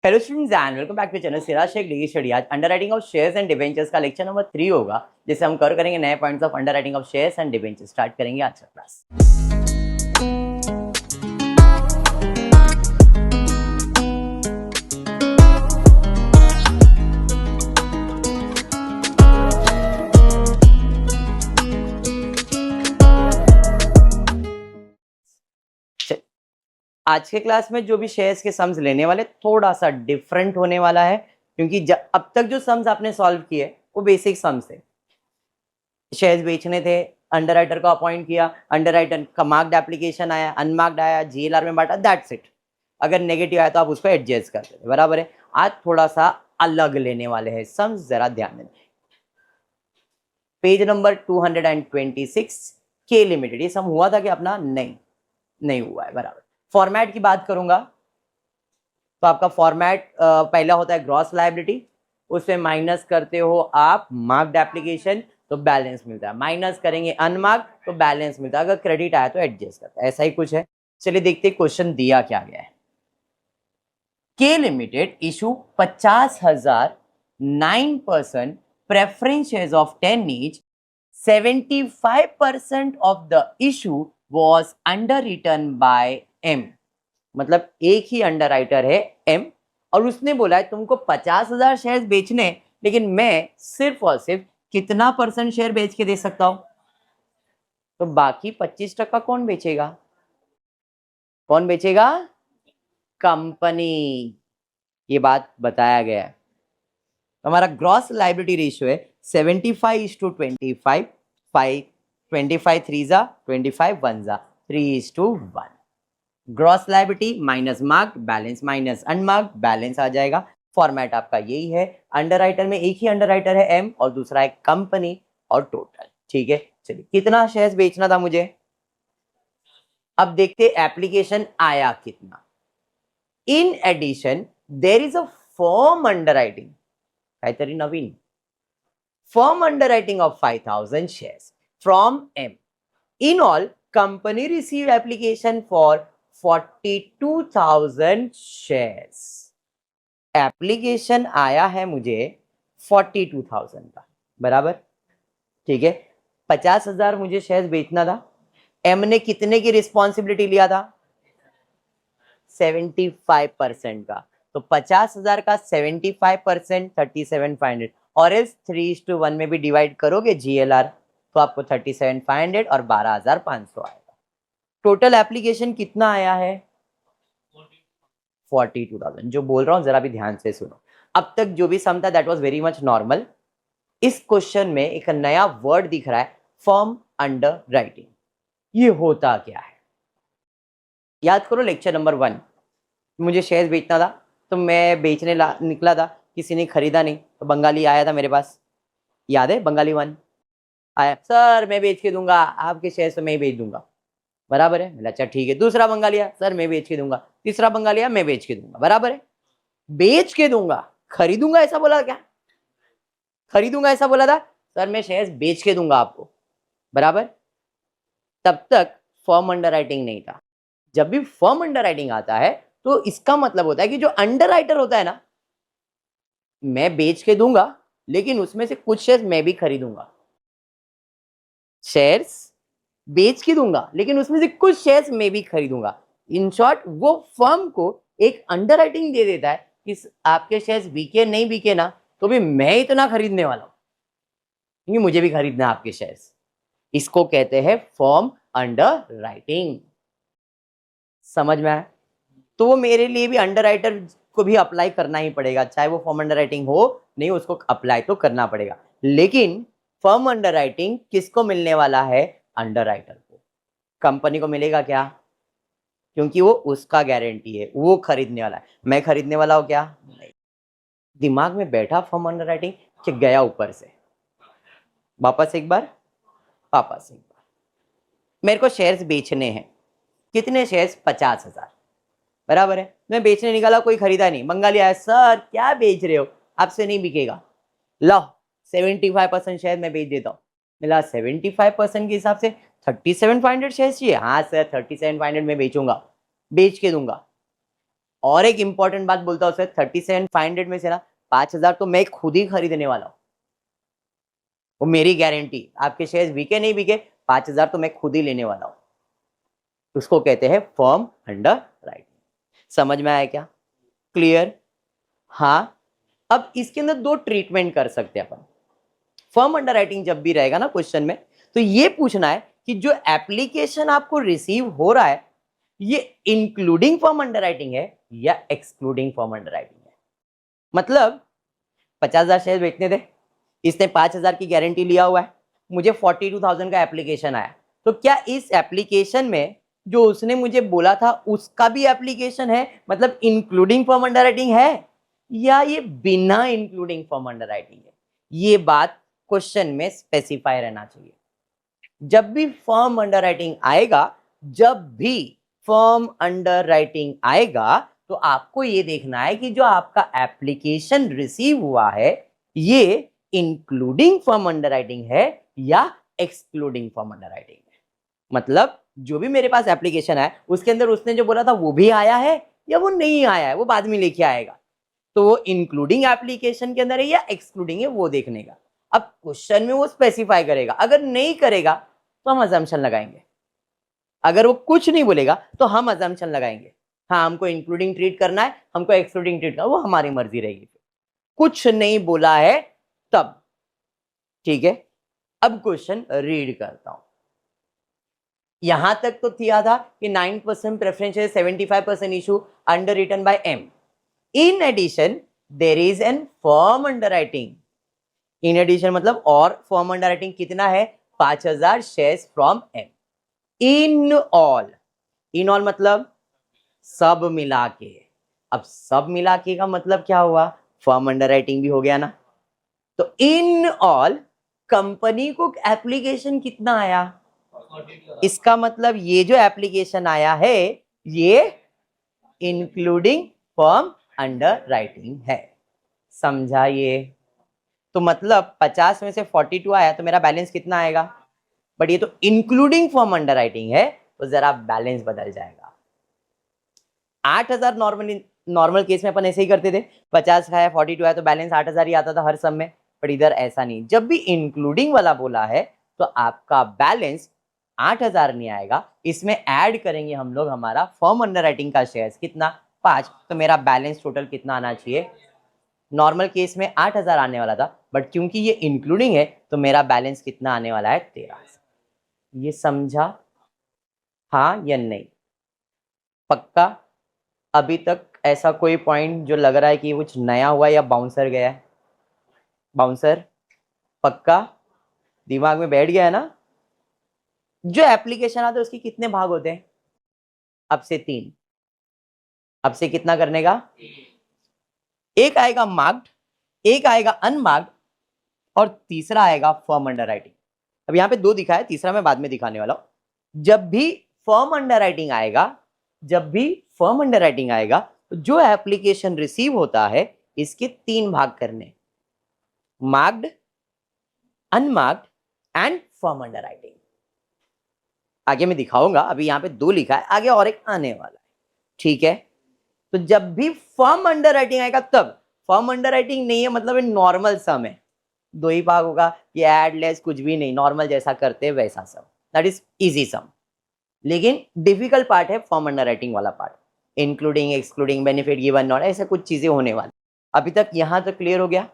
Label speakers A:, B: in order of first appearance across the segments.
A: Hello students and welcome back to channel Siraj Shaikh degree study. आज underwriting of shares and debentures का lecture number 3 होगा, जिसे हम cover करेंगे नए points of underwriting of shares and debentures. Start करेंगे आज का क्लास। आज के क्लास में जो भी शेयर्स के सम्स लेने वाले थोड़ा सा डिफरेंट होने वाला है, क्योंकि अब तक जो सम्स आपने सॉल्व किए वो बेसिक सम्स थे। शेयर्स बेचने थे, अंडरराइटर को अपॉइंट किया, अंडरराइटर का मार्क्ड एप्लीकेशन आया, अनमार्क्ड आया, जीएलआर में बांटा, दैट्स इट। अगर नेगेटिव आया तो आप उसको एडजस्ट करते थे, बराबर है। आज थोड़ा सा अलग लेने वाले हैं सम्स, जरा ध्यान दें। पेज नंबर 226 के लिमिटेड, ये सम हुआ था कि अपना नहीं हुआ है, बराबर। फॉर्मेट की बात करूंगा तो आपका फॉर्मेट पहला होता है ग्रॉस लायबिलिटी, उससे माइनस करते हो आप मार्क्ड एप्लीकेशन तो बैलेंस मिलता है, माइनस करेंगे अनमार्क्ड तो बैलेंस मिलता है, अगर क्रेडिट आया तो एडजस्ट करता है, ऐसा ही कुछ है। चलिए देखते हैं क्वेश्चन दिया क्या गया है। के limited issue 50,000 9% preference shares of 10 each, 75% of the issue was underwritten by M। मतलब एक ही अंडरराइटर है M, और उसने बोला है तुमको 50,000 शेयर बेचने, लेकिन मैं सिर्फ और सिर्फ कितना % शेयर बेच के दे सकता हूं। तो बाकी 25% कौन बेचेगा? कौन बेचेगा? कंपनी। ये बात बताया गया है। तो हमारा ग्रॉस लायबिलिटी रेशियो है 75:25, 25 3 जा 25 1 जा 3:1। Gross liability minus mark balance minus unmarked balance आ जाएगा। फॉर्मेट आपका यही है। अंडरराइटर में एक ही अंडरराइटर है M और दूसरा है कंपनी और टोटल, ठीक है। चलिए कितना शेयर्स बेचना था मुझे, अब देखते एप्लीकेशन आया कितना। In addition there is a firm underwriting, काहीतरी नवीन, firm underwriting of 5,000 shares from M। In all company receive application for 42,000 shares. Application आया है मुझे 42,000 का, बराबर, ठीक है। 50,000 मुझे शेयर्स बेचना था। M ने कितने की रिस्पॉन्सिबिलिटी लिया था? 75% का। तो 50,000 का 75% 37,500, और इस 3:1 में भी डिवाइड करोगे GLR तो आपको 37,500 और 12,500 आएगा। टोटल एप्लीकेशन कितना आया है? 42,000। जो बोल रहा हूं जरा भी ध्यान से सुनो। अब तक जो भी सम था that was very much normal. इस क्वेश्चन में एक नया वर्ड दिख रहा है, फर्म अंडर राइटिंग। ये होता क्या है? याद करो लेक्चर नंबर 1, मुझे शेयर्स बेचना था तो मैं बेचने निकला था, किसी ने खरीदा नहीं तो बंगाली आया था मेरे पास, याद है? बंगाली 1 आया, सर मैं बेच के दूंगा आपके शेयर्स तो मैं ही बेच दूंगा, बराबर है। बोला अच्छा ठीक है। दूसरा बंगालिया, सर मैं बेच के दूंगा। तीसरा बंगालिया, मैं बेच के दूंगा, बराबर है। बेच के दूंगा, खरीदूंगा ऐसा बोला क्या? खरीदूंगा ऐसा बोला था, सर मैं शेयर्स बेच के दूंगा आपको, बराबर। तब तक फर्म अंडरराइटिंग नहीं था। जब भी फर्म अंडरराइटिंग आता है तो इसका मतलब होता है कि जो अंडरराइटर होता है ना, मैं बेच के दूंगा लेकिन उसमें से कुछ शेयर्स मैं भी खरीदूंगा। शेयर्स बेच के दूंगा लेकिन उसमें से कुछ शेयर्स मैं भी खरीदूंगा। इन शॉर्ट वो फर्म को एक अंडरराइटिंग दे देता है कि आपके शेयर्स बिके नहीं बिके ना तो भी मैं इतना खरीदने वाला हूं, क्योंकि मुझे भी खरीदना है आपके शेयर्स। इसको कहते हैं फर्म अंडरराइटिंग। समझ में आया? तो वो मेरे लिए भी अंडरराइटर को भी अप्लाई करना ही पड़ेगा, चाहे वो फर्म अंडरराइटिंग हो नहीं, उसको अप्लाई तो करना पड़ेगा। लेकिन फर्म अंडरराइटिंग किसको मिलने वाला है? अंडरराइटर को। कंपनी को मिलेगा क्या? क्योंकि वो उसका गारंटी है, वो खरीदने वाला है। मैं खरीदने वाला हूं क्या? नहीं। दिमाग में बैठा फर्म अंडरराइटिंग कि गया ऊपर से। वापस एक बार, वापस एक बार। मेरे को शेयर्स बेचने हैं। कितने शेयर्स? 50,000, बराबर है। मैं बेचने निकाला, कोई खरीदा नहीं। बंगाली आया, सर क्या बेच रहे हो, आपसे नहीं बिकेगा, लो 75% शेयर मैं बेच देता हूँ। मिला 75% के हिसाब से 37,500 शेयर चाहिए। हाँ सर 37,500 में बेचूंगा, बेच के दूंगा। और एक इंपॉर्टेंट बात बोलता हूं सर, 37,500 में से ना 5,000 तो मैं खुद ही खरीदने वाला हूं, वो मेरी गारंटी। आपके शेयर्स बिके नहीं बिके, 5,000 तो मैं खुद ही लेने वाला हूं। उसको कहते हैं फर्म अंडर राइटिंग। समझ में आया क्या? क्लियर? हाँ। अब इसके अंदर दो ट्रीटमेंट कर सकते हैं अपन। फर्म अंडर राइटिंग जब भी रहेगा ना क्वेश्चन में, तो ये पूछना है कि जो एप्लीकेशन आपको रिसीव हो रहा है ये इंक्लूडिंग फर्म अंडर राइटिंग है या एक्सक्लूडिंग फर्म अंडर राइटिंग है। मतलब 50,000 शेयर बेचने थे, इसने 5,000 की गारंटी लिया हुआ है, मुझे 42,000 का एप्लीकेशन आया, तो क्या इस एप्लीकेशन में जो उसने मुझे बोला था उसका भी एप्लीकेशन है, मतलब इंक्लूडिंग फर्म अंडर राइटिंग है, या ये बिना इंक्लूडिंग फर्म अंडर राइटिंग है? ये बात क्वेश्चन में स्पेसिफाई रहना चाहिए। जब भी फर्म अंडर राइटिंग आएगा, जब भी फर्म अंडर राइटिंग आएगा, तो आपको ये देखना है कि जो आपका एप्लीकेशन रिसीव हुआ है ये इंक्लूडिंग फर्म अंडर राइटिंग है या एक्सक्लूडिंग फर्म अंडर राइटिंग है। मतलब जो भी मेरे पास एप्लीकेशन है उसके अंदर उसने जो बोला था वो भी आया है या वो नहीं आया है, वो बाद में लेके आएगा, तो वो इंक्लूडिंग एप्लीकेशन के अंदर है या एक्सक्लूडिंग है वो देखने का। अब क्वेश्चन में वो स्पेसिफाई करेगा, अगर नहीं करेगा तो हम अजम्पशन लगाएंगे, अगर वो कुछ नहीं बोलेगा तो हम अजम्पशन लगाएंगे, हाँ हमको इंक्लूडिंग ट्रीट करना है, हमको एक्सक्लूडिंग ट्रीट करना है, वो हमारी मर्जी रहेगी। कुछ नहीं बोला है तब, ठीक है। अब क्वेश्चन रीड करता हूं। यहां तक तो किया था कि 9% प्रेफरेंस है, 75% issue underwritten by M. In addition there is an firm underwriting. In addition मतलब और फर्म अंडरराइटिंग कितना है? 5,000 shares from M. In all, in all मतलब सब मिला के। अब सब मिला के का मतलब क्या हुआ? फर्म अंडरराइटिंग भी हो गया ना। तो इन ऑल कंपनी को एप्लीकेशन कितना आया? इसका मतलब ये जो एप्लीकेशन आया है ये इंक्लूडिंग फर्म अंडर राइटिंग है। समझा ये? तो मतलब 50 में से 42 आया तो मेरा बैलेंस कितना आएगा? बट ये तो इंक्लूडिंग फर्म अंडर राइटिंग है, तो जरा बैलेंस बदल जाएगा। 8,000 नॉर्मल केस में अपन ऐसे ही करते थे, 50 का है 42 है तो बैलेंस 8,000 ही आता था हर सम में। पर इधर ऐसा नहीं, जब भी इंक्लूडिंग वाला बोला है तो आपका बैलेंस 8,000 नहीं आएगा, इसमें ऐड करेंगे हम लोग हमारा फर्म अंडर राइटिंग का शेयर्स कितना? 5, तो मेरा बैलेंस टोटल कितना आना चाहिए? नॉर्मल केस में 8,000 आने वाला था, बट क्योंकि ये इंक्लूडिंग है तो मेरा बैलेंस कितना आने वाला है? 13,000। ये समझा? हाँ या नहीं? पक्का? अभी तक ऐसा कोई पॉइंट जो लग रहा है कि कुछ नया हुआ या बाउंसर गया है? बाउंसर? पक्का दिमाग में बैठ गया है ना? जो एप्लीकेशन आते हैं उसके कितने भाग होते हैं? अब से 3। अब से कितना करने का? एक आएगा मार्क्ड, एक आएगा अनमार्क्ड, और तीसरा आएगा फर्म अंडर राइटिंग। अब यहाँ पे 2 दिखा है, तीसरा मैं बाद में दिखाने वाला हूं। जब भी फर्म अंडर राइटिंग आएगा, जब भी फर्म अंडर राइटिंग आएगा तो जो एप्लीकेशन रिसीव होता है इसके 3 भाग करने, marked, unmarked and firm under writing. आगे मैं दिखाऊंगा, अभी यहाँ पे 2 लिखा है, आगे और एक आने वाला है, ठीक है। तो जब भी फर्म अंडर राइटिंग आएगा तब, फर्म अंडर राइटिंग नहीं है मतलब नॉर्मल सम है, 2 ही भाग होगा, ये ऐड लेस कुछ भी नहीं, नॉर्मल जैसा करते हैं वैसा सम, दैट इज इजी सम। लेकिन डिफिकल्ट पार्ट है फॉर्म अंडर राइटिंग वाला part, including excluding benefit given not, ऐसे कुछ चीजें होने वाली। अभी तक यहां तक क्लियर हो गया?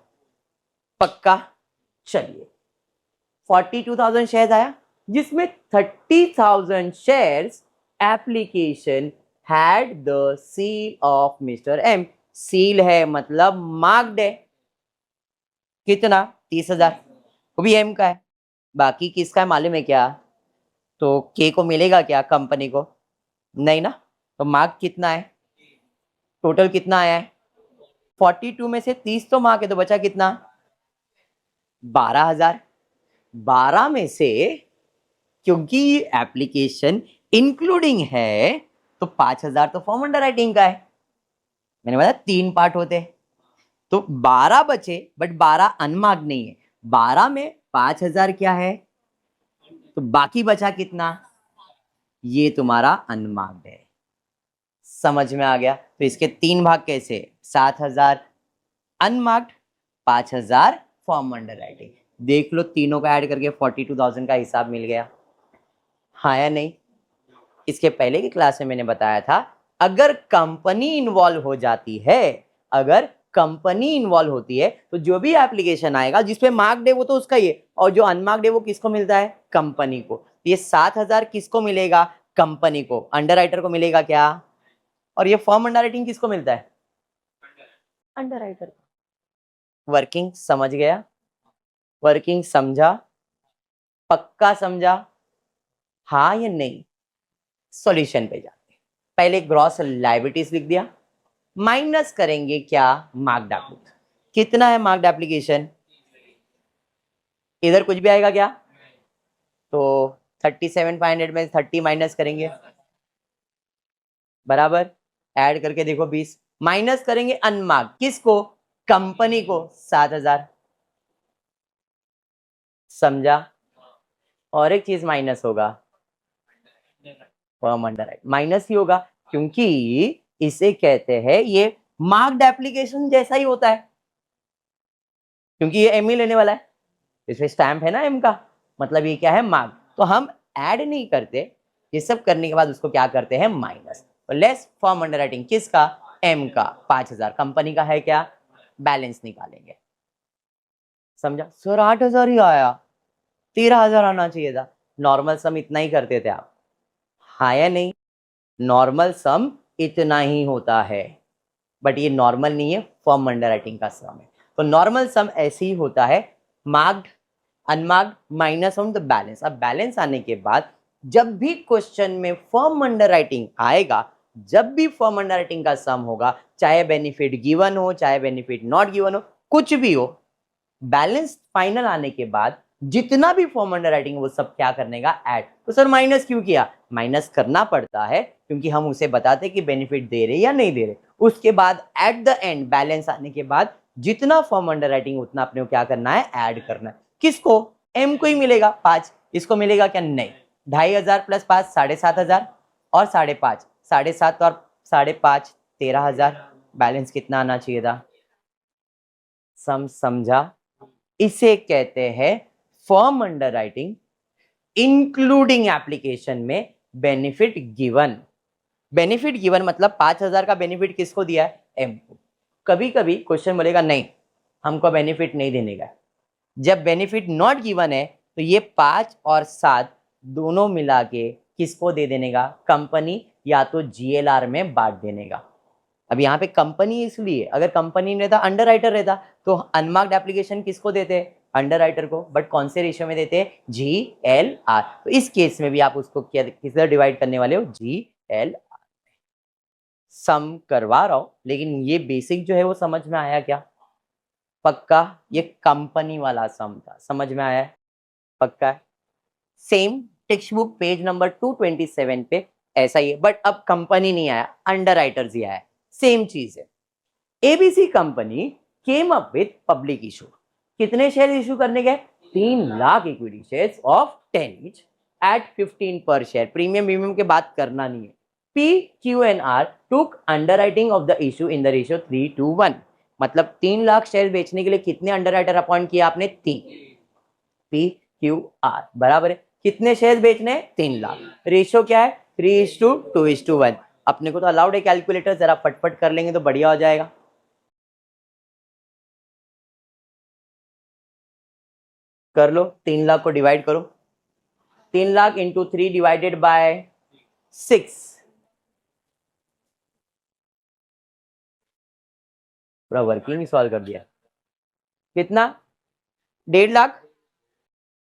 A: पक्का? चलिए 42,000 शेयर्स आया जिसमें 30,000 shares application had the seal of mister M. Seal है मतलब मार्क्ड है, कितना? 30,000, वो भी एम का है। बाकी किसका है मालूम है क्या? तो के को मिलेगा क्या? कंपनी को नहीं ना। तो मार्क कितना है? टोटल कितना आया है? 42 में से 30 तो मार्क है, तो बचा कितना? 12,000। 12 में से क्योंकि एप्लीकेशन इंक्लूडिंग है तो 5,000 तो फॉर्म अंडर राइटिंग का है, मैंने बताया 3 पार्ट होते हैं, तो 12 बचे, बट 12 अनमार्क्ड नहीं है। 12 में 5,000 क्या है, तो बाकी बचा कितना? ये तुम्हारा अनमार्क्ड है। समझ में आ गया। तो इसके 3 भाग कैसे, 7,000 अनमार्क्ड, 5,000 फॉर्म अंडर राइटिंग। देख लो तीनों का ऐड करके 42,000 का हिसाब मिल गया, हाँ या नहीं। इसके पहले की क्लास में मैंने बताया था अगर कंपनी इन्वॉल्व हो जाती है, अगर कंपनी इन्वॉल्व होती है तो जो भी एप्लीकेशन आएगा जिसपे मार्क्ड है वो तो उसका ही है, और जो अनमार्क्ड है वो किसको मिलता है, कंपनी को। ये 7,000 किसको मिलेगा, कंपनी को, अंडरराइटर को मिलेगा क्या। और ये फॉर्म अंडर राइटिंग किसको मिलता है, अंडरराइटर को। वर्किंग समझ गया, वर्किंग समझा, पक्का समझा, हाँ या नहीं। सॉल्यूशन पे जाते हैं। पहले ग्रॉस लायबिलिटीज लिख दिया, माइनस करेंगे क्या, मार्क्ड एप्लीकेशन। कितना है मार्क्ड एप्लीकेशन, इधर कुछ भी आएगा क्या, तो 37,500 में 30 माइनस करेंगे, बराबर, ऐड करके देखो 20, माइनस करेंगे अनमार्क्ड, किसको, कंपनी को, 7,000। समझा। और एक चीज माइनस होगा, फॉर्म अंडर राइट माइनस ही होगा, क्योंकि इसे कहते हैं ये मार्क्ड एप्लीकेशन जैसा ही होता है, क्योंकि ये एम ही लेने वाला है, इसमें स्टैंप है ना एम का, मतलब ये क्या है, मार्क। तो हम ऐड नहीं करते, ये सब करने के बाद उसको क्या करते हैं, माइनस। तो लेस फॉर्म अंडर राइटिंग किसका, एम का, 5,000, कंपनी का है क्या, बैलेंस निकालेंगे। समझा सर, 8,000 ही आया, 13,000 आना चाहिए था। नॉर्मल सम इतना ही करते थे आप, हाँ या नहीं। नॉर्मल सम इतना ही होता है, बट ये नॉर्मल नहीं है, फॉर्म अंडर राइटिंग का सम है। तो नॉर्मल सम ऐसे ही होता है, marked unmarked minus on the balance. अब बैलेंस आने के बाद जब भी क्वेश्चन में फॉर्म अंडर राइटिंग आएगा, जब भी फॉर्म अंडर राइटिंग का सम होगा, चाहे बेनिफिट गिवन हो चाहे बेनिफिट नॉट गिवन हो, कुछ भी हो, बैलेंस फाइनल आने के बाद जितना भी फॉर्म अंडर राइटिंग वो सब क्या करने का, ऐड। तो सर माइनस क्यों किया, माइनस करना पड़ता है क्योंकि हम उसे बताते कि बेनिफिट दे रहे या नहीं दे रहे। उसके बाद एट द एंड बैलेंस आने के बाद जितना फॉर्म अंडर राइटिंग उतना अपने को क्या करना है, ऐड करना है। किसको, एम को ही मिलेगा 5, इसको मिलेगा क्या, नहीं। 2,500 प्लस 5 7,500 और 5.5, 7.5 और 5.5 13,000, बैलेंस कितना आना चाहिए था। समझा। इसे कहते हैं form under writing including application में बेनिफिट गिवन। बेनिफिट गिवन मतलब 5,000 का बेनिफिट किसको दिया है, एम को। कभी कभी क्वेश्चन बोलेगा नहीं हमको बेनिफिट नहीं देने का, जब बेनिफिट नॉट गिवन है तो ये 5 और 7 दोनों मिला के किसको दे देने का, कंपनी या तो जीएलआर में बांट देने का। अब यहाँ पे कंपनी इसलिए, अगर कंपनी नहीं रहता अंडर राइटर रहता तो अनमार्क्ड एप्लीकेशन किसको देते, अंडर राइटर को, बट कौन से रेशियो में देते, GLR। तो इस केस में भी आप उसको किससे डिवाइड करने वाले हो, GLR। सम करवा रहा हूं लेकिन ये बेसिक जो है वो समझ में आया क्या, पक्का। ये कंपनी वाला सम था, समझ में आया है, पक्का। Same text book page number 227 पे ऐसा ही है, बट अब कंपनी नहीं आया, अंडर राइटर्स ही आया, सेम चीज है। ABC company came up with public issue, कितने शेयर इशू करने गए, 3 lakh equity shares of 10 each eight 15 पर शेयर। प्रीमियम के बात करना नहीं है। PQNR took underwriting of the issue in the ratio 3:1, मतलब 3 लाख शेयर बेचने के लिए कितने अंडरराइटर अपॉइंट किया आपने, 3। PQR बराबर है कितने शेयर बेचने, 3 लाख। रेशियो क्या है, 3:2:1। अपने को तो अलाउड है कैलकुलेटर, जरा फटफट कर लेंगे तो बढ़िया हो जाएगा। कर लो, 3 लाख को डिवाइड करो, 3 लाख इंटू 3 डिवाइडेड बाय 6, पूरा वर्किंग सॉल्व कर दिया। कितना, 1.5 लाख,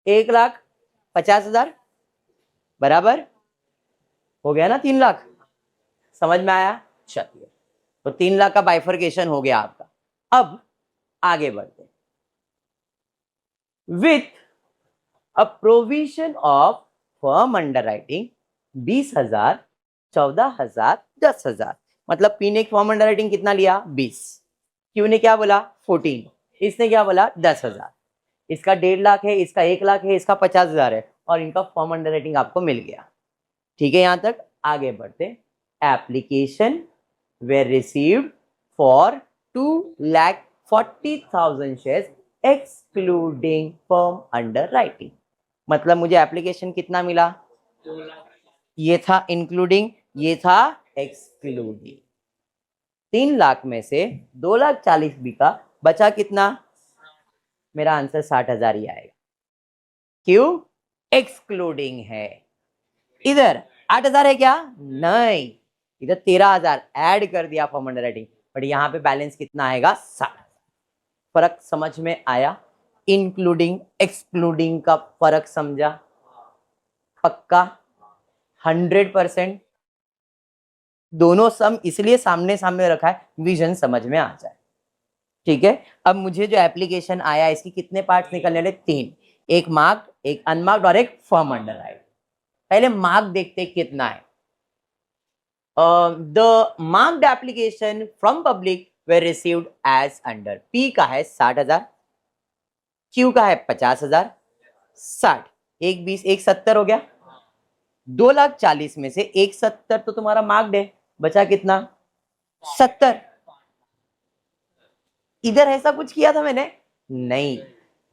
A: 1,50,000 बराबर हो गया ना, 3 लाख। समझ में आया, चलिए। तो 3 लाख का बाइफर्केशन हो गया आपका। अब आगे बढ़ते, with a provision of firm under writing 20,000, 14,000, 10,000, मतलब पी ने फॉर्म अंडर राइटिंग कितना लिया, 20, क्यू ने क्या बोला 14, इसने क्या बोला 10,000। इसका 1.5 लाख है, इसका 1 लाख है, इसका 50,000 है, और इनका फॉर्म अंडर राइटिंग आपको मिल गया। ठीक है, यहां तक आगे बढ़ते। application were received for 2,40,000 shares excluding firm underwriting. मतलब मुझे एप्लीकेशन कितना मिला? ये था इंक्लूडिंग, ये था एक्सक्लूडिंग। 3 लाख में से 2,40,000 बिका, बचा कितना? मेरा आंसर 60,000 ही आएगा। क्यों? एक्सक्लूडिंग है। इधर 8,000 है क्या? नहीं, इधर 13,000 ऐड कर दिया फॉर्म अंडरराइटिंग, बट यहाँ पे बैलेंस कितना आएगा? 60,000। फर्क समझ में आया? इंक्लूडिंग एक्सक्लूडिंग का फर्क समझा? पक्का 100%। दोनों सम इसलिए सामने सामने रखा है, विजन समझ में आ जाए। ठीक है, अब मुझे जो एप्लीकेशन आया इसकी कितने पार्ट्स निकलने वाले? 3, एक मार्क्ड, एक अनमार्क्ड और एक फर्म अंडरराइट। पहले मार्क देखते कितना है। The marked application from public we received as under. P का है 60,000, क्यू का है 50,000, 60, एक 20, एक 70 हो गया। 2,40,000 में से एक 70 तो तुम्हारा मार्क्ड है, बचा कितना? 70। इधर ऐसा कुछ किया था मैंने? नहीं,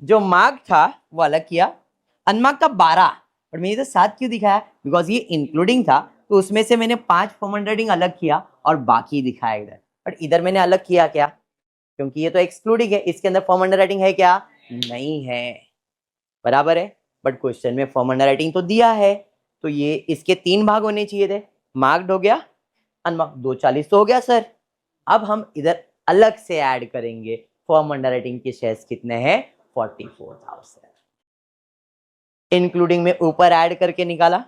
A: जो मार्क था वो अलग किया, अनमार्क का 12, बट मैंने तो 7 क्यों दिखाया? बिकॉज ये इंक्लूडिंग था, तो उसमें से मैंने 5 फॉर्म अंडरराइटिंग अलग किया और बाकी दिखाया इधर। बट इधर मैंने अलग किया क्या? क्योंकि ये तो एक्सक्लूडिंग है, इसके अंदर फॉर्म अंडरराइटिंग है क्या? नहीं है, बराबर है। बट क्वेश्चन में फॉर्म अंडरराइटिंग तो दिया है, तो ये इसके 3 भाग होने चाहिए थे। मार्क्ड हो गया, अनमार्क्ड 2,40 तो हो गया सर। अब हम इधर अलग से ऐड करेंगे, फॉर्म अंडरराइटिंग के शेयर्स कितने हैं? 44,000। इंक्लूडिंग में ऊपर ऐड करके निकाला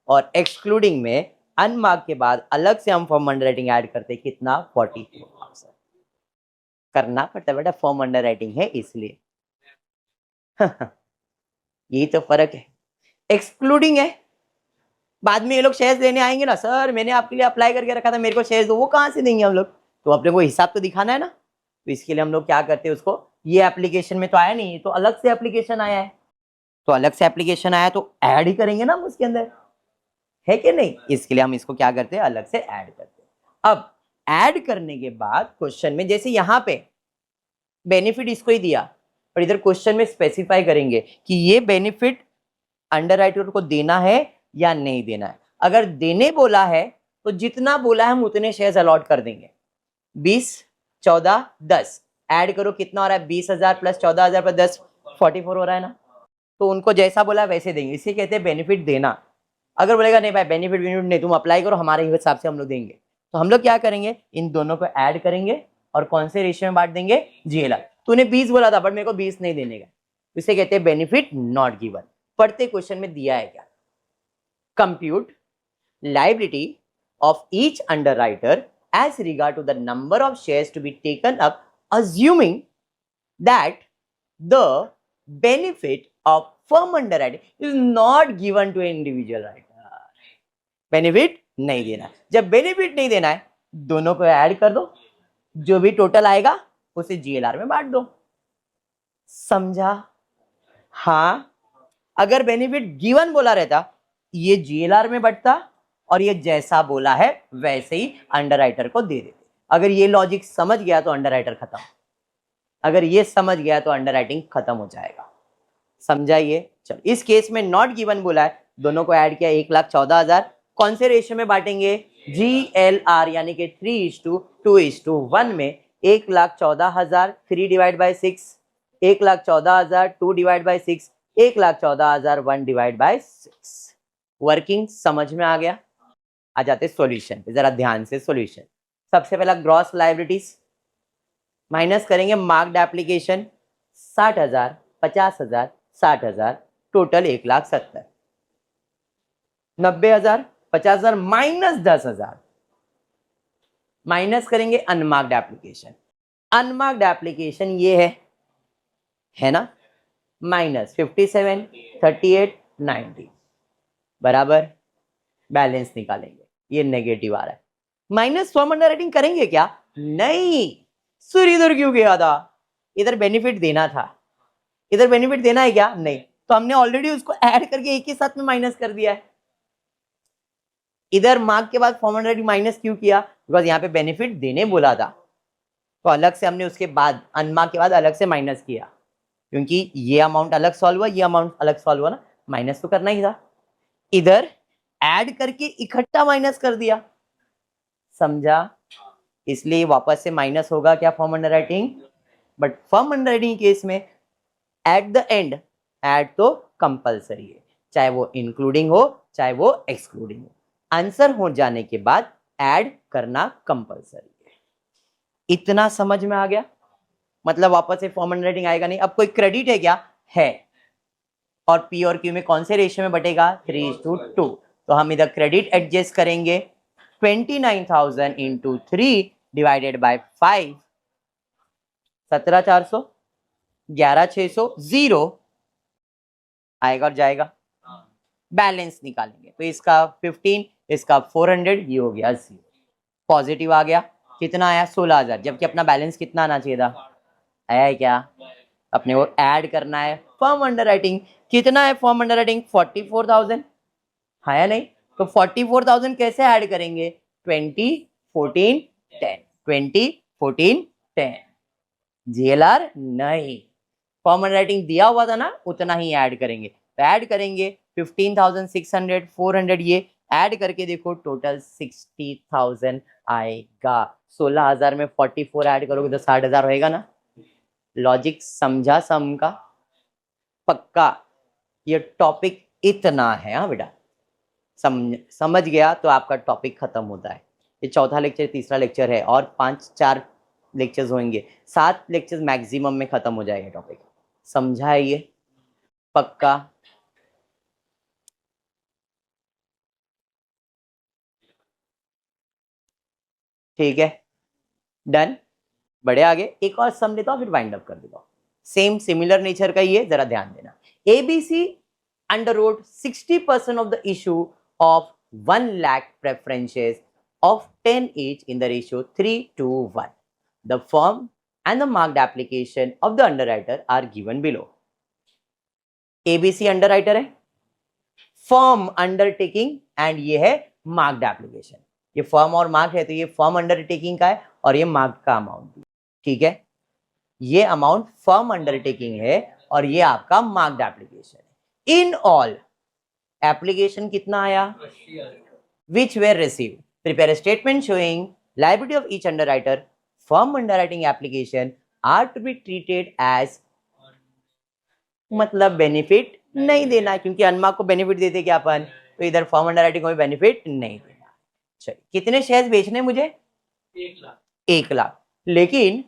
A: और एक्सक्लूडिंग में अनमार्क के बाद अलग से हम फॉर्म अंडरराइटिंग ऐड करते, कितना? 44,000। करना पड़ता बेटा, फॉर्म अंडरराइटिंग है इसलिए। यही तो फर्क है। एक्सक्लूडिंग है, बाद में ये लोग शेयर्स लेने आएंगे ना, सर मैंने आपके लिए अप्लाई करके रखा था, मेरे को शेयर्स दो, वो कहां से देंगे हम लोग? तो अपने को हिसाब तो दिखाना है ना, तो इसके लिए हम लोग क्या करते हैं उसको, ये एप्लीकेशन में तो आया नहीं, तो अलग से एप्लीकेशन आया है, तो अलग से एप्लीकेशन आया तो ऐड ही करेंगे ना हम उसके अंदर, है कि नहीं? इसके लिए हम इसको क्या करते हैं, अलग से ऐड करते हैं। अब ऐड करने के बाद क्वेश्चन में जैसे यहाँ पे बेनिफिट इसको ही दिया, पर इधर क्वेश्चन में स्पेसिफाई करेंगे कि ये बेनिफिट अंडरराइटर को देना है या नहीं देना है। अगर देने बोला है तो जितना बोला है हम उतने शेयर्स अलॉट कर देंगे। 20, 14, 10 ऐड करो, कितना हो रहा है? 20,000 प्लस 14,000 प्लस 10, 44 हो रहा है ना। तो उनको जैसा बोला वैसे देंगे, इसे कहते हैं बेनिफिट देना। अगर बोलेगा नहीं भाई बेनिफिट नहीं, तुम अप्लाई करो, हमारे हिसाब से हम लोग देंगे, तो हम लोग क्या करेंगे, इन दोनों को ऐड करेंगे और कौन से रेशियो में बांट देंगे? जीएलआर। तूने 20 बोला था बट मेरे को 20 नहीं देने का, इसे कहते हैं बेनिफिट नॉट गिवन। पढ़ते क्वेश्चन में दिया है क्या? Compute liability of each underwriter as regard to the number of shares to be taken up, assuming that the benefit of firm underwriting is not given to individual writer. Benefit नहीं देना। जब benefit नहीं देना है, दोनों को add कर दो, जो भी टोटल आएगा उसे जीएलआर में बांट दो। समझा? हाँ, अगर बेनिफिट गिवन बोला रहता, ये जीएलआर में बढ़ता और ये जैसा बोला है वैसे ही अंडरराइटर को दे देते। अगर ये लॉजिक समझ गया तो अंडरराइटर खत्म, अगर ये समझ गया तो अंडरराइटिंग खत्म हो जाएगा। समझाइए? चलो, इस केस में नॉट गिवन बोला है, दोनों को ऐड किया, 1,14,000। कौन से रेशियो में बांटेंगे? जीएलआर यानी कि 3:2:1 में 1,14,000 3 divide by 6, 1,14,000 2 divide by 6, 1,14,000 1 divide by 6। Working समझ में आ गया? आ जाते सॉल्यूशन पे, जरा ध्यान से सॉल्यूशन। सबसे पहला ग्रॉस लायबिलिटीज माइनस करेंगे marked application 60,000, 50,000, 60,000, total 1,70,000। 90,000, 50,000 minus 10,000 minus करेंगे अनमार्क्ड एप्लीकेशन। अनमार्क्ड एप्लीकेशन ये है ना, माइनस 57, 38, 90 बराबर बैलेंस निकालेंगे, ये नेगेटिव आ रहा है। माइनस फॉर्म अंडरराइटिंग करेंगे क्या? नहीं, सूर्य इधर क्यों गया था? इधर बेनिफिट देना था, इधर बेनिफिट देना है क्या? नहीं, तो हमने ऑलरेडी उसको ऐड करके एक ही साथ में माइनस कर दिया है। इधर मार्क के बाद फॉर्म अंडरराइटिंग माइनस क्यों किया? बिकॉज यहाँ पे बेनिफिट देने बोला था, तो अलग से हमने उसके बाद अनमार्क के बाद अलग से माइनस किया, क्योंकि ये अमाउंट अलग सॉल्व हुआ, ये अमाउंट अलग सॉल्व हुआ ना, माइनस तो करना ही था। इधर ऐड करके इकट्ठा माइनस कर दिया, समझा? इसलिए वापस से माइनस होगा क्या form underwriting? But form underwriting case में एट द एंड ऐड तो कंपलसरी है, चाहे वो इंक्लूडिंग हो चाहे वो एक्सक्लूडिंग हो, आंसर हो जाने के बाद ऐड करना कंपलसरी है। इतना समझ में आ गया? मतलब वापस से फॉर्म अंडरराइटिंग आएगा नहीं। अब कोई क्रेडिट है क्या? है, और पी और क्यू में कौन से रेशियो में बटेगा? 3:2। तो हम इधर क्रेडिट एडजस्ट करेंगे, 29,000 इंटू 3 डिवाइडेड बाय 5, 17,400, 11,600, 0 आएगा और जाएगा, बैलेंस निकालेंगे तो इसका 15, इसका 400, ये हो गया 0। पॉजिटिव आ गया, कितना आया? 16,000, जबकि अपना बैलेंस कितना आना चाहिए था? आया है क्या? अपने को ऐड करना है फर्म अंडरराइटिंग। कितना है फर्म अंडरराइटिंग? 44,000 है या नहीं? तो 44,000 कैसे ऐड करेंगे? 20, 14, 10, 20, 14, 10। जीएलआर नहीं, फॉर्म अंडरराइटिंग दिया हुआ था ना, उतना ही ऐड करेंगे। तो ऐड करेंगे 15,600, 400, ये ऐड करके देखो टोटल 60,000 आएगा। 16,000 में 44 ऐड करोगे तो 60,000 होएगा ना। लॉजिक समझा सम का? पक्का? ये टॉपिक इतना है। हाँ बेटा, समझ गया तो आपका टॉपिक खत्म होता है। ये चौथा लेक्चर, तीसरा लेक्चर है, और 5-4 लेक्चर्स होंगे, 7 लेक्चर्स मैक्सिमम में खत्म हो जाएगा टॉपिक। समझा है ये? पक्का? ठीक है, डन। बड़े आगे एक और सम लेता हूं, फिर वाइंड अप कर देता हूं। सेम सिमिलर नेचर का ही है, जरा ध्यान देना। ABC underwrote 60% of the issue of 1 lakh preferences of 10 each in the ratio 3:1. The firm and the marked application of the underwriter are given below. ABC underwriter है, firm undertaking, and ये है marked application. ये firm और mark है, तो ये firm undertaking का है और ये मार्क का अमाउंट भी। ठीक है, ये अमाउंट फर्म अंडरटेकिंग है और ये आपका मार्क्ड एप्लीकेशन है। इन ऑल एप्लीकेशन कितना आया? विच where receive, prepare a statement showing liability of each underwriter. Firm underwriting application are to be treated as, मतलब बेनिफिट नहीं देना, क्योंकि अनमार्क को बेनिफिट देते क्या अपन, तो इधर फर्म अंडरराइटिंग को भी बेनिफिट नहीं देना। चलिए, कितने शेयर्स बेचने मुझे? 1 लाख। लेकिन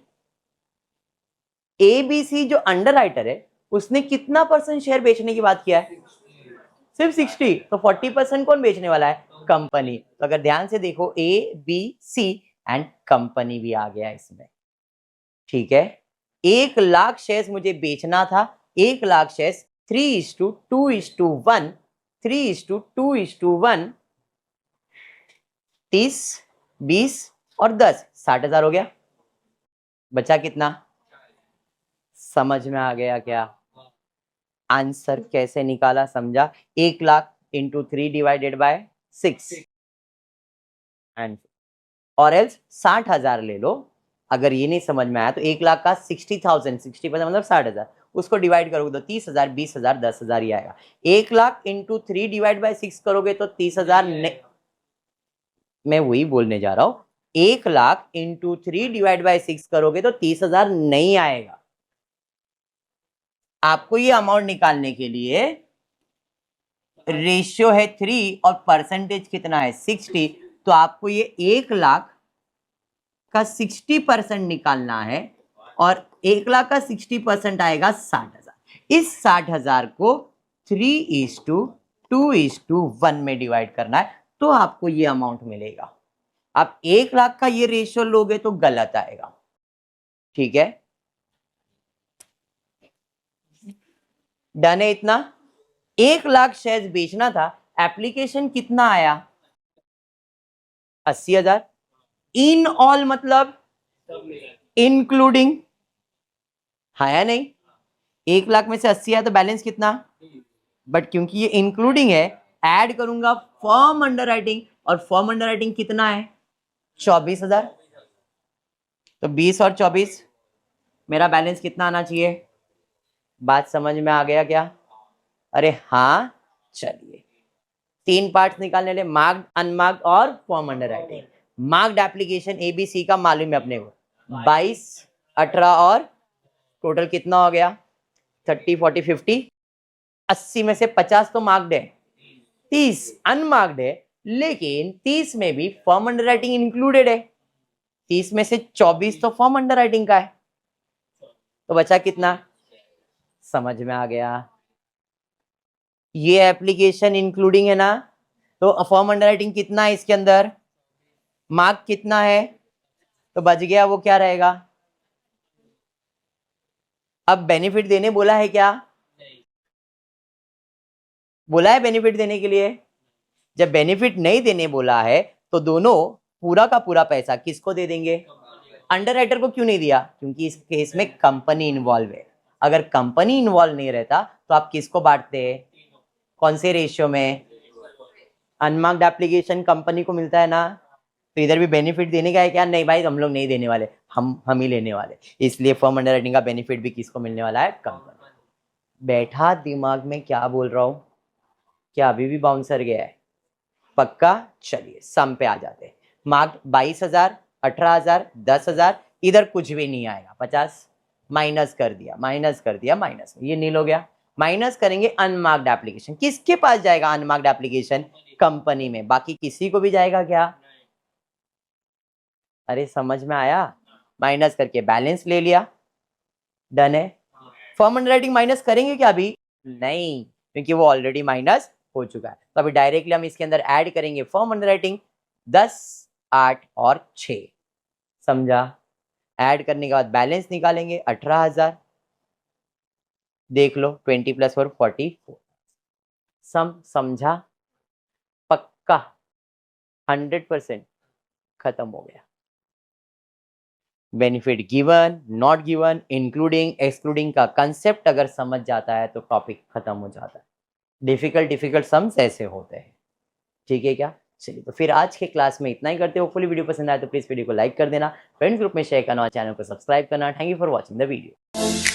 A: एबीसी जो अंडरराइटर है उसने कितना परसेंट शेयर बेचने की बात किया है? सिर्फ 60। तो 40% कौन बेचने वाला है? कंपनी। तो अगर ध्यान से देखो, A B C and company भी आ गया इसमें। ठीक है, 1 लाख शेयर्स मुझे बेचना था। 1 लाख शेयर्स 3:2:1, 3:2:1, 30, 20 और 10, 60,000 हो गया। बचा कितना? समझ में आ गया क्या? आंसर कैसे निकाला समझा? 1 lakh into 3 divided by 6, and और एल्स 60,000 ले लो। अगर ये नहीं समझ में आया तो 1 लाख का 60,000, 60% मतलब 60,000, उसको डिवाइड करोगे तो 30,000, 20,000, 10,000 ही आएगा। 1 लाख इंटू 3 डिवाइड बाय 6 करोगे तो 30,000, मैं वही बोलने जा रहा हूं, 1 लाख इंटू 3 डिवाइड बाय 6 करोगे तो 30,000 नहीं आएगा। आपको ये अमाउंट निकालने के लिए रेशियो है 3 और परसेंटेज कितना है? 60। तो आपको ये 1 लाख का 60% निकालना है, और 1 लाख का 60% आएगा 60,000। इस 60,000 को 3:2:1 में डिवाइड करना है, तो आपको ये अमाउंट मिलेगा। आप 1 लाख का ये रेशियो लोगे तो गलत आएगा। ठीक है, डन है इतना? 1 लाख शेयर्स बेचना था, एप्लीकेशन कितना आया? 80,000। इन ऑल मतलब इंक्लूडिंग, है या नहीं? 1 लाख में से 80 है तो बैलेंस कितना? बट क्योंकि ये इंक्लूडिंग है, ऐड करूंगा फर्म अंडरराइटिंग, और फर्म अंडरराइटिंग कितना है 24,000। तो 20 और 24 मेरा बैलेंस कितना आना चाहिए? बात समझ में आ गया क्या? अरे हाँ, चलिए 3 पार्ट्स निकालने ले, मार्क्ड, अनमार्क्ड और form underwriting. Marked application ABC का मालूम है अपने को 22, 18 और टोटल कितना हो गया 30, 40, 50, 80 में से 50 तो मार्क्ड है, 30 अनमार्क्ड है, लेकिन 30 में भी फॉर्म अंडरराइटिंग इंक्लूडेड है। 30 में से 24 तो फॉर्म अंडरराइटिंग का है, तो बचा कितना? समझ में आ गया? ये एप्लीकेशन इंक्लूडिंग है ना, तो फॉर्म अंडरराइटिंग कितना है इसके अंदर, मार्क कितना है, तो बच गया वो क्या रहेगा? अब बेनिफिट देने बोला है क्या? बोला है बेनिफिट देने के लिए? जब बेनिफिट नहीं देने बोला है तो दोनों पूरा का पूरा पैसा किसको दे देंगे? अंडरराइटर को क्यों नहीं दिया? क्योंकि इस केस में कंपनी इन्वॉल्व है। अगर कंपनी इन्वॉल्व नहीं रहता तो आप किसको बांटते? कौन से रेशियो में? अनमार्क्ड एप्लीकेशन कंपनी को मिलता है ना, तो इधर भी बेनिफिट देने का है क्या? नहीं भाई, हम लोग नहीं देने वाले, हम ही लेने वाले। इसलिए फर्म अंडरराइटिंग का बेनिफिट भी किसको मिलने वाला है? कंपनी। बैठा दिमाग में क्या बोल रहा हूं? क्या अभी भी बाउंसर गया है? पक्का? चलिए सम पे आ जाते हैं। मार्क 22,000, 18,000, 10,000, इधर कुछ भी नहीं आएगा, 50 माइनस कर दिया, माइनस कर दिया, माइनस, ये नील हो गया। माइनस करेंगे अनमार्क्ड एप्लीकेशन, किसके पास जाएगा अनमार्क्ड एप्लीकेशन? कंपनी में। बाकी किसी को भी जाएगा क्या? अरे समझ में आया? माइनस करके बैलेंस ले लिया, डन है। फर्म अंडरराइटिंग माइनस करेंगे क्या अभी? नहीं, क्योंकि वो ऑलरेडी माइनस हो चुका है। तो अभी डायरेक्टली हम इसके अंदर ऐड करेंगे फर्म अंडरराइटिंग 10, 8 और 6। समझा? ऐड करने के बाद बैलेंस निकालेंगे 18,000। देख लो 20 + 4 44। सम समझा? पक्का 100% खत्म हो गया। Benefit given, not given, including, excluding का कंसेप्ट अगर समझ जाता है तो टॉपिक खत्म हो जाता है। डिफिकल्ट सम्स ऐसे होते हैं, ठीक है क्या? चलिए, तो फिर आज के क्लास में इतना ही करते हो। फुली वीडियो पसंद आए तो प्लीज वीडियो को लाइक कर देना, फ्रेंड्स ग्रुप में शेयर करना और चैनल को सब्सक्राइब करना। Thank you for watching the video.